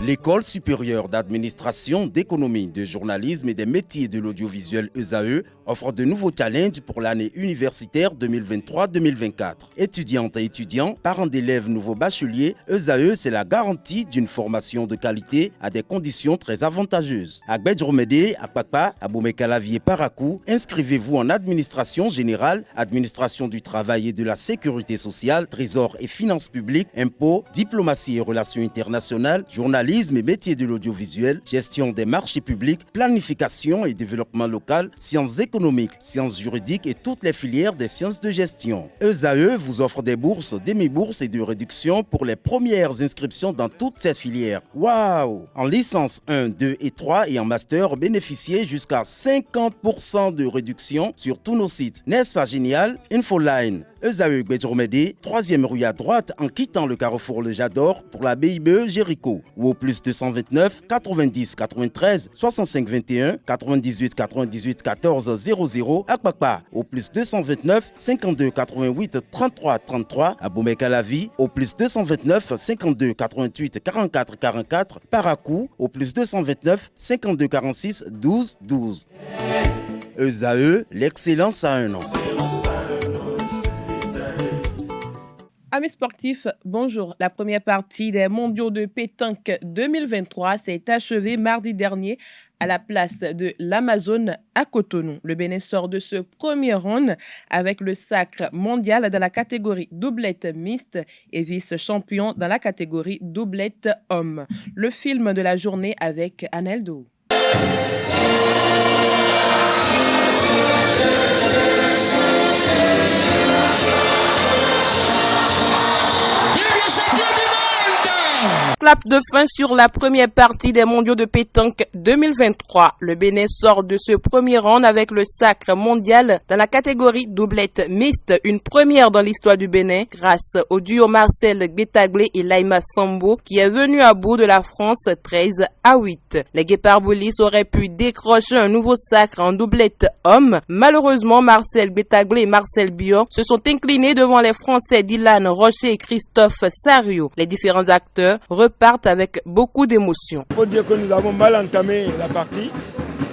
L'École supérieure d'administration, d'économie, de journalisme et des métiers de l'audiovisuel ESAE offre de nouveaux challenges pour l'année universitaire 2023-2024. Étudiantes et étudiants, parents d'élèves nouveaux bacheliers, ESAE, c'est la garantie d'une formation de qualité à des conditions très avantageuses. À Gbedjromede, à Papa, à Boumekalavi et Parakou, inscrivez-vous en administration générale, administration du travail et de la sécurité sociale, trésor et finances publiques, impôts, diplomatie et relations internationales, journalisme et métiers de l'audiovisuel, gestion des marchés publics, planification et développement local, sciences économiques, sciences juridiques et toutes les filières des sciences de gestion. ESAE vous offre des bourses, demi-bourses et de réductions pour les premières inscriptions dans toutes ces filières. Waouh! En licence 1, 2 et 3 et en master, bénéficiez jusqu'à 50% de réduction sur tous nos sites. N'est-ce pas génial? Infoline. ESAE Gbedjromede, 3e rue à droite en quittant le carrefour Le Jador pour la BIBE Jéricho ou au plus 229 90 93 65 21 98 98 14 00 à Kpakpa au plus 229 52 88 33 33 à Boumekalavi au plus 229 52 88 44 44 Parakou au plus 229 52 46 12 12. ESAE, l'excellence à un an. Amis sportifs, bonjour. La première partie des mondiaux de pétanque 2023 s'est achevée mardi dernier à la place de l'Amazone à Cotonou. Le Bénin sort de ce premier round avec le sacre mondial dans la catégorie doublette mixte et vice-champion dans la catégorie doublette homme. Le film de la journée avec Aneldo. Clap de fin sur la première partie des mondiaux de pétanque 2023. Le Bénin sort de ce premier round avec le sacre mondial dans la catégorie doublette mixte, une première dans l'histoire du Bénin grâce au duo Marcel Gbetaglé et Laïma Sambo qui est venu à bout de la France 13-8. Les Guépards Boulis auraient pu décrocher un nouveau sacre en doublette homme. Malheureusement, Marcel Gbetaglé et Marcel Bior se sont inclinés devant les Français Dylan Rocher et Christophe Sario. Les différents acteurs repartent avec beaucoup d'émotion. Il faut dire que nous avons mal entamé la partie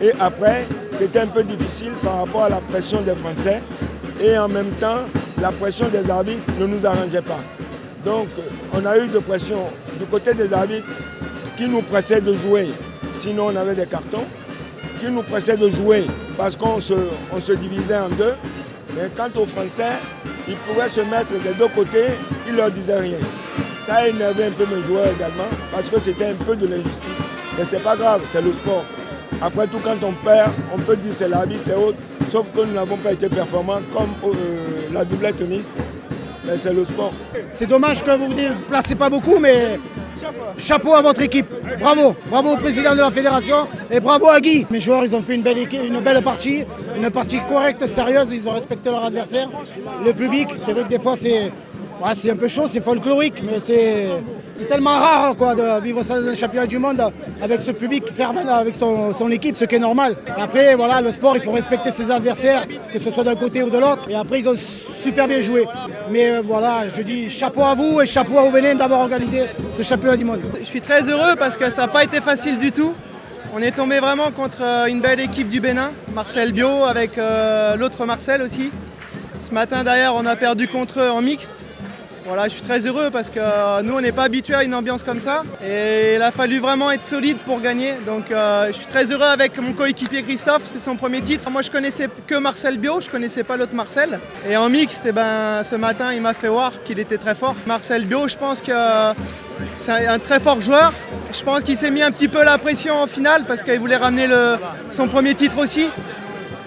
et après c'était un peu difficile par rapport à la pression des Français et en même temps la pression des arbitres ne nous arrangeait pas. Donc on a eu de pression du côté des arbitres qui nous pressaient de jouer, sinon on avait des cartons, qui nous pressaient de jouer parce qu'on se divisait en deux. Mais quant aux Français, ils pouvaient se mettre des deux côtés, ils ne leur disaient rien. Ça a énervé un peu mes joueurs également, parce que c'était un peu de l'injustice. Mais c'est pas grave, c'est le sport. Après tout, quand on perd, on peut dire c'est l'arbitre, c'est autre. Sauf que nous n'avons pas été performants comme la doublette mixte. Mais c'est le sport. C'est dommage que vous ne placez pas beaucoup, mais chapeau à votre équipe. Bravo. Bravo au président de la fédération et bravo à Guy. Mes joueurs, ils ont fait une belle partie, une partie correcte, sérieuse. Ils ont respecté leur adversaire. Le public, c'est vrai que des fois, c'est un peu chaud, c'est folklorique, mais c'est tellement rare quoi, de vivre ça dans un championnat du monde avec ce public fervent, avec son équipe, ce qui est normal. Après, voilà, le sport, il faut respecter ses adversaires, que ce soit d'un côté ou de l'autre. Et après, ils ont super bien joué. Mais voilà, je dis chapeau à vous et chapeau au Bénin d'avoir organisé ce championnat du monde. Je suis très heureux parce que ça n'a pas été facile du tout. On est tombé vraiment contre une belle équipe du Bénin, Marcel Bio avec l'autre Marcel aussi. Ce matin d'ailleurs, on a perdu contre eux en mixte. Voilà, je suis très heureux parce que nous on n'est pas habitués à une ambiance comme ça et il a fallu vraiment être solide pour gagner. Donc je suis très heureux avec mon coéquipier Christophe, c'est son premier titre. Moi je connaissais que Marcel Bio, je connaissais pas l'autre Marcel. Et en mixte, ce matin il m'a fait voir qu'il était très fort. Marcel Bio, je pense que c'est un très fort joueur. Je pense qu'il s'est mis un petit peu la pression en finale parce qu'il voulait ramener son premier titre aussi.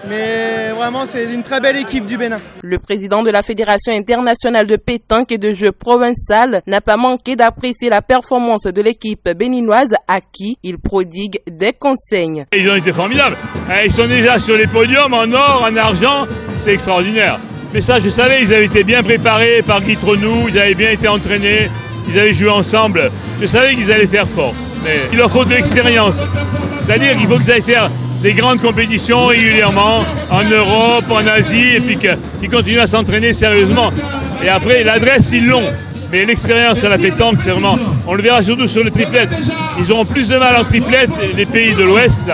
Mais vraiment, c'est une très belle équipe du Bénin. Le président de la Fédération internationale de pétanque et de jeux provincial n'a pas manqué d'apprécier la performance de l'équipe béninoise à qui il prodigue des conseils. Ils ont été formidables. Ils sont déjà sur les podiums en or, en argent. C'est extraordinaire. Mais ça, je savais, ils avaient été bien préparés par Guy Tronou, ils avaient bien été entraînés, ils avaient joué ensemble. Je savais qu'ils allaient faire fort. Mais il leur faut de l'expérience. C'est-à-dire qu'il faut qu'ils aillent faire des grandes compétitions régulièrement en Europe, en Asie, et puis qu'ils continuent à s'entraîner sérieusement. Et après, l'adresse, ils l'ont. Mais l'expérience à la pétanque, c'est vraiment... On le verra surtout sur le triplette. Ils auront plus de mal en triplette, les pays de l'Ouest,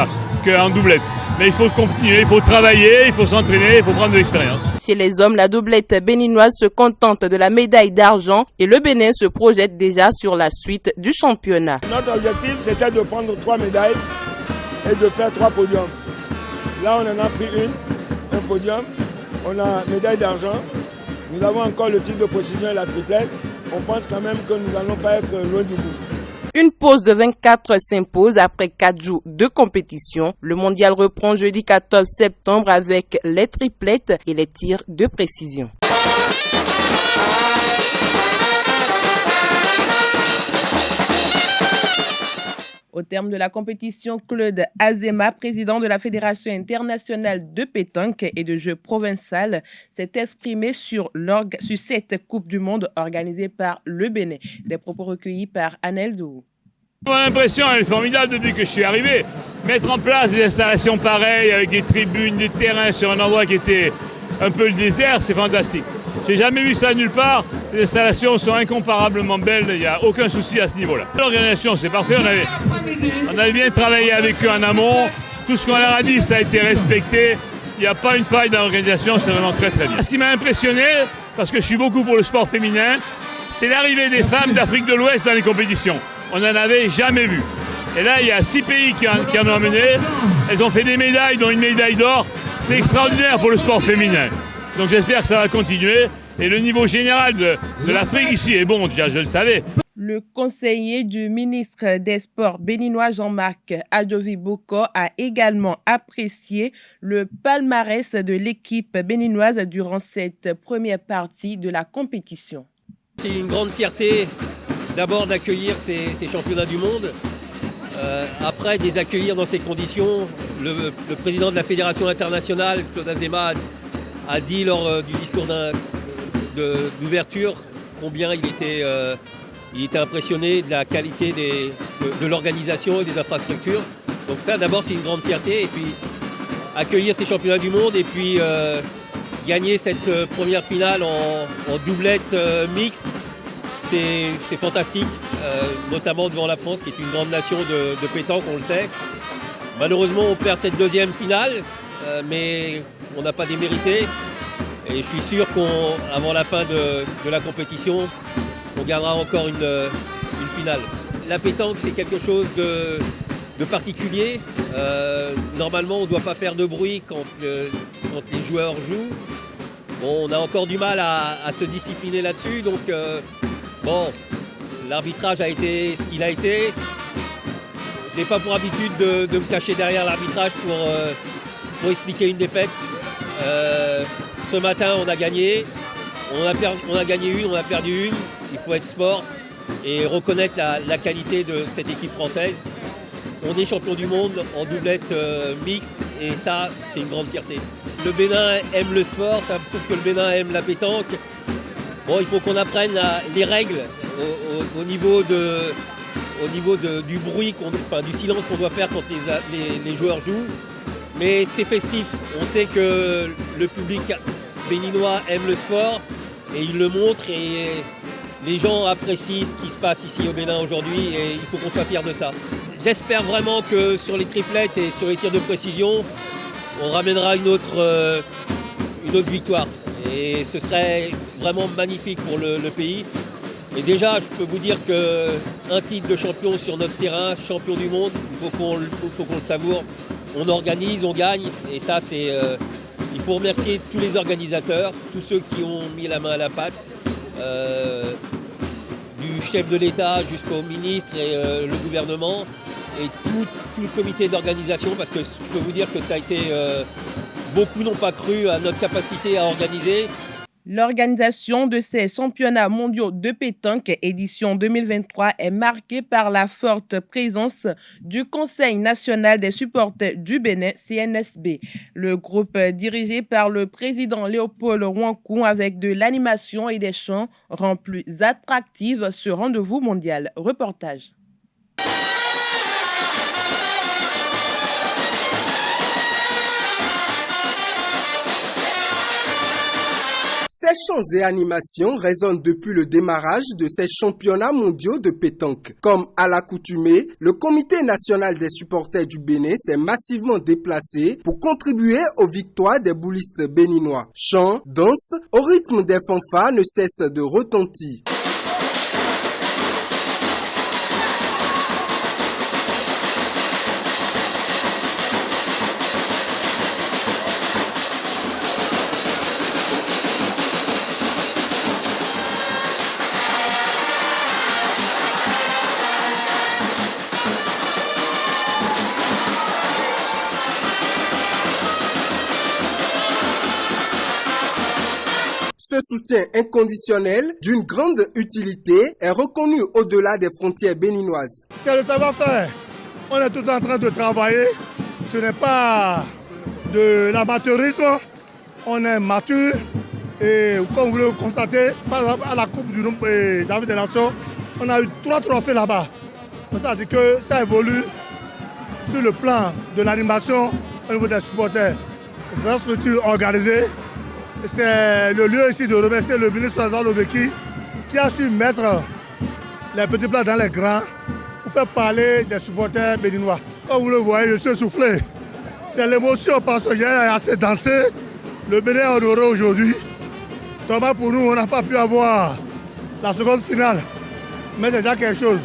qu'en doublette. Mais il faut continuer, il faut travailler, il faut s'entraîner, il faut prendre de l'expérience. Chez les hommes, la doublette béninoise se contente de la médaille d'argent et le Bénin se projette déjà sur la suite du championnat. Notre objectif, c'était de prendre 3 médailles et de faire 3 podiums. Là, on en a pris un podium, on a médaille d'argent. Nous avons encore le titre de précision et la triplette. On pense quand même que nous n'allons pas être loin du bout. Une pause de 24 s'impose après 4 jours de compétition. Le mondial reprend jeudi 14 septembre avec les triplettes et les tirs de précision. Au terme de la compétition, Claude Azema, président de la Fédération internationale de pétanque et de jeux provincial, s'est exprimé sur cette Coupe du Monde organisée par le Bénin. Des propos recueillis par Anel Dou. Mon impression, elle est formidable depuis que je suis arrivé. Mettre en place des installations pareilles avec des tribunes, des terrains sur un endroit qui était un peu le désert, c'est fantastique. J'ai jamais vu ça nulle part. Les installations sont incomparablement belles, il n'y a aucun souci à ce niveau-là. L'organisation, c'est parfait, on avait bien travaillé avec eux en amont. Tout ce qu'on leur a dit, ça a été respecté. Il n'y a pas une faille dans l'organisation, c'est vraiment très très bien. Ce qui m'a impressionné, parce que je suis beaucoup pour le sport féminin, c'est l'arrivée des femmes d'Afrique de l'Ouest dans les compétitions. On n'en avait jamais vu. Et là, il y a 6 pays qui en ont amené. Elles ont fait des médailles, dont une médaille d'or. C'est extraordinaire pour le sport féminin. Donc j'espère que ça va continuer. Et le niveau général de l'Afrique ici est bon, déjà, je le savais. Le conseiller du ministre des Sports béninois Jean-Marc Adovi Boko a également apprécié le palmarès de l'équipe béninoise durant cette première partie de la compétition. C'est une grande fierté d'abord d'accueillir ces championnats du monde. Après, de les accueillir dans ces conditions, le président de la Fédération internationale, Claude Azema, a dit lors du discours d'ouverture combien il était impressionné de la qualité de l'organisation et des infrastructures. Donc ça, d'abord, c'est une grande fierté. Et puis, accueillir ces championnats du monde et puis gagner cette première finale en doublette mixte, c'est fantastique, notamment devant la France, qui est une grande nation de pétanque, on le sait. Malheureusement, on perd cette deuxième finale, mais on n'a pas démérité. Et je suis sûr qu'avant la fin de la compétition, on gagnera encore une finale. La pétanque, c'est quelque chose de particulier. Normalement, on ne doit pas faire de bruit quand les joueurs jouent. Bon, on a encore du mal à se discipliner là-dessus. Donc, l'arbitrage a été ce qu'il a été. Je n'ai pas pour habitude de me cacher derrière l'arbitrage pour expliquer une défaite. Ce matin, on a gagné. On a gagné une, on a perdu une. Il faut être sport et reconnaître la qualité de cette équipe française. On est champion du monde en doublette mixte et ça, c'est une grande fierté. Le Bénin aime le sport, ça prouve que le Bénin aime la pétanque. Bon, il faut qu'on apprenne les règles au niveau du bruit, du silence qu'on doit faire quand les joueurs jouent. Mais c'est festif. On sait que le public béninois aime le sport et il le montre et les gens apprécient ce qui se passe ici au Bénin aujourd'hui et il faut qu'on soit fiers de ça. J'espère vraiment que sur les triplettes et sur les tirs de précision, on ramènera une autre victoire. Et ce serait vraiment magnifique pour le pays. Et déjà, je peux vous dire qu'un titre de champion sur notre terrain, champion du monde, il faut qu'on le savoure. On organise, on gagne. Et ça, il faut remercier tous les organisateurs, tous ceux qui ont mis la main à la pâte. Du chef de l'État jusqu'au ministre et le gouvernement et tout le comité d'organisation, parce que je peux vous dire que ça a été... beaucoup n'ont pas cru à notre capacité à organiser. L'organisation de ces championnats mondiaux de pétanque édition 2023 est marquée par la forte présence du Conseil national des supporters du Bénin, CNSB. Le groupe dirigé par le président Léopold Ouankou avec de l'animation et des chants rend plus attractive ce rendez-vous mondial. Reportage. Ces chants et animations résonnent depuis le démarrage de ces championnats mondiaux de pétanque. Comme à l'accoutumée, le Comité national des supporters du Bénin s'est massivement déplacé pour contribuer aux victoires des boulistes béninois. Chants, danses, au rythme des fanfares ne cessent de retentir. Ce soutien inconditionnel d'une grande utilité est reconnu au-delà des frontières béninoises. C'est le savoir-faire. On est tout en train de travailler. Ce n'est pas de l'amateurisme. On est mature. Et comme vous le constatez, par exemple à la Coupe du David des Nations, on a eu 3 trophées là-bas. C'est-à-dire que ça évolue sur le plan de l'animation au niveau des supporters. C'est une structure organisée. C'est le lieu ici de remercier le ministre Jean Lobeki qui a su mettre les petits plats dans les grands pour faire parler des supporters béninois. Comme vous le voyez, je suis soufflé. C'est l'émotion parce que j'ai assez dansé. Le Bénin est honoré aujourd'hui. Thomas, pour nous, on n'a pas pu avoir la seconde finale. Mais c'est déjà quelque chose.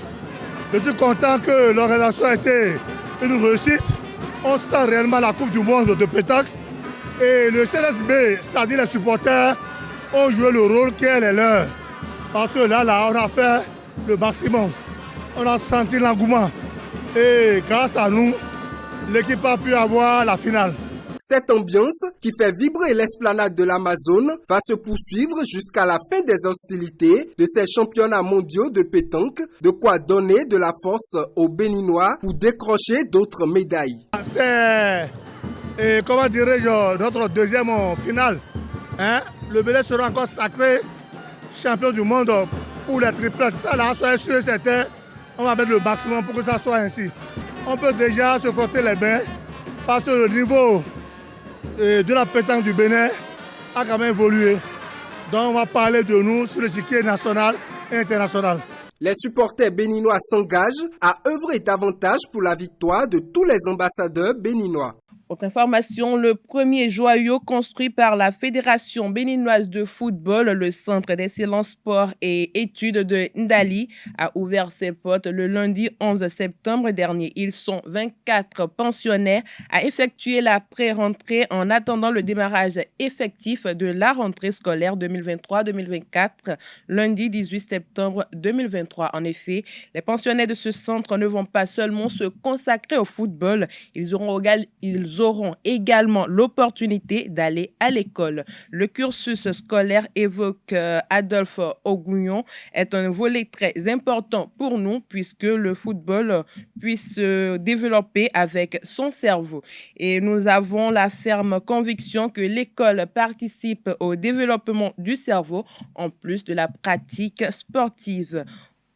Je suis content que l'organisation a été une réussite. On sent réellement la Coupe du Monde de pétanque. Et le CNSB, c'est-à-dire les supporters, ont joué le rôle qui est le leur. Parce que là, on a fait le maximum. On a senti l'engouement. Et grâce à nous, l'équipe a pu avoir la finale. Cette ambiance qui fait vibrer l'esplanade de l'Amazone va se poursuivre jusqu'à la fin des hostilités de ces championnats mondiaux de pétanque, de quoi donner de la force aux Béninois pour décrocher d'autres médailles. C'est, comment dirais-je, notre deuxième finale. Le Bénin sera encore sacré champion du monde pour les triplettes. Ça là, soyez sûr et certain, on va mettre le maximum pour que ça soit ainsi. On peut déjà se frotter les mains parce que le niveau de la pétanque du Bénin a quand même évolué. Donc on va parler de nous sur le l'échiquier national et international. Les supporters béninois s'engagent à œuvrer davantage pour la victoire de tous les ambassadeurs béninois. Autre information, le premier joyau construit par la Fédération béninoise de football, le Centre d'excellence sport et études de Ndali, a ouvert ses portes le lundi 11 septembre dernier. Ils sont 24 pensionnaires à effectuer la pré-rentrée en attendant le démarrage effectif de la rentrée scolaire 2023-2024, lundi 18 septembre 2023. En effet, les pensionnaires de ce centre ne vont pas seulement se consacrer au football, ils auront également l'opportunité d'aller à l'école. Le cursus scolaire, évoque Adolphe Augouillon, est un volet très important pour nous puisque le football puisse se développer avec son cerveau. Et nous avons la ferme conviction que l'école participe au développement du cerveau en plus de la pratique sportive.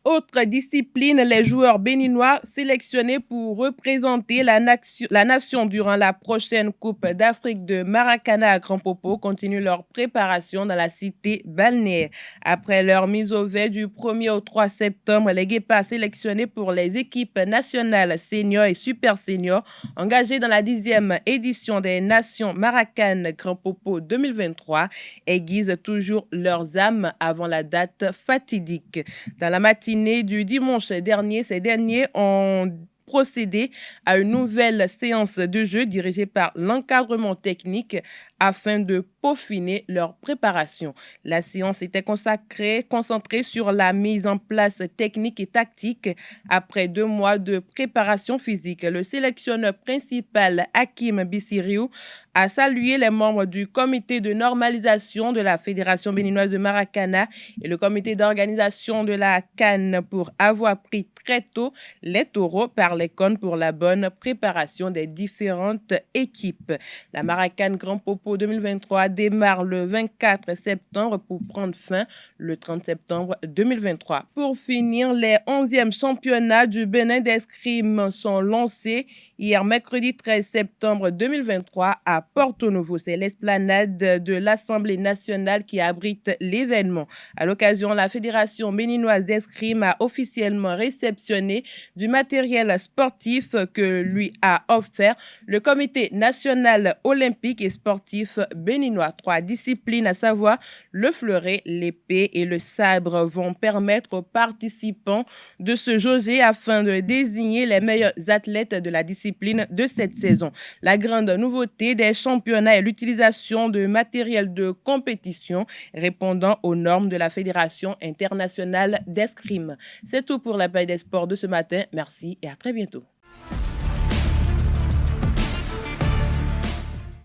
Autre discipline, les joueurs béninois sélectionnés pour représenter la nation durant la prochaine Coupe d'Afrique de Maracana à Grand Popo continuent leur préparation dans la cité balnéaire. Après leur mise au vert du 1er au 3 septembre, les Guépards sélectionnés pour les équipes nationales seniors et super seniors engagées dans la 10e édition des Nations Maracanes Grand Popo 2023 aiguisent toujours leurs âmes avant la date fatidique. Dans la matinée du dimanche dernier, ces derniers ont procédé à une nouvelle séance de jeu dirigée par l'encadrement technique afin de peaufiner leur préparation. La séance était concentrée sur la mise en place technique et tactique après 2 mois de préparation physique. Le sélectionneur principal, Hakim Bissiriou, a salué les membres du comité de normalisation de la Fédération béninoise de Maracana et le comité d'organisation de la CAN pour avoir pris très tôt les taureaux par les cônes pour la bonne préparation des différentes équipes. La Maracane Grand Popo 2023 démarre le 24 septembre pour prendre fin le 30 septembre 2023. Pour finir, les 11e championnats du Bénin d'escrime sont lancés. hier mercredi 13 septembre 2023 à Porto Novo. C'est l'esplanade de l'Assemblée nationale qui abrite l'événement. À l'occasion, la Fédération béninoise d'escrime a officiellement réceptionné du matériel sportif que lui a offert le Comité national olympique et sportif béninois. 3 disciplines, à savoir le fleuret, l'épée et le sabre, vont permettre aux participants de se jauger afin de désigner les meilleurs athlètes de la discipline de cette saison. La grande nouveauté des championnats est l'utilisation de matériel de compétition répondant aux normes de la Fédération internationale d'escrime. C'est tout pour la Paille des sports de ce matin. Merci et à très bientôt.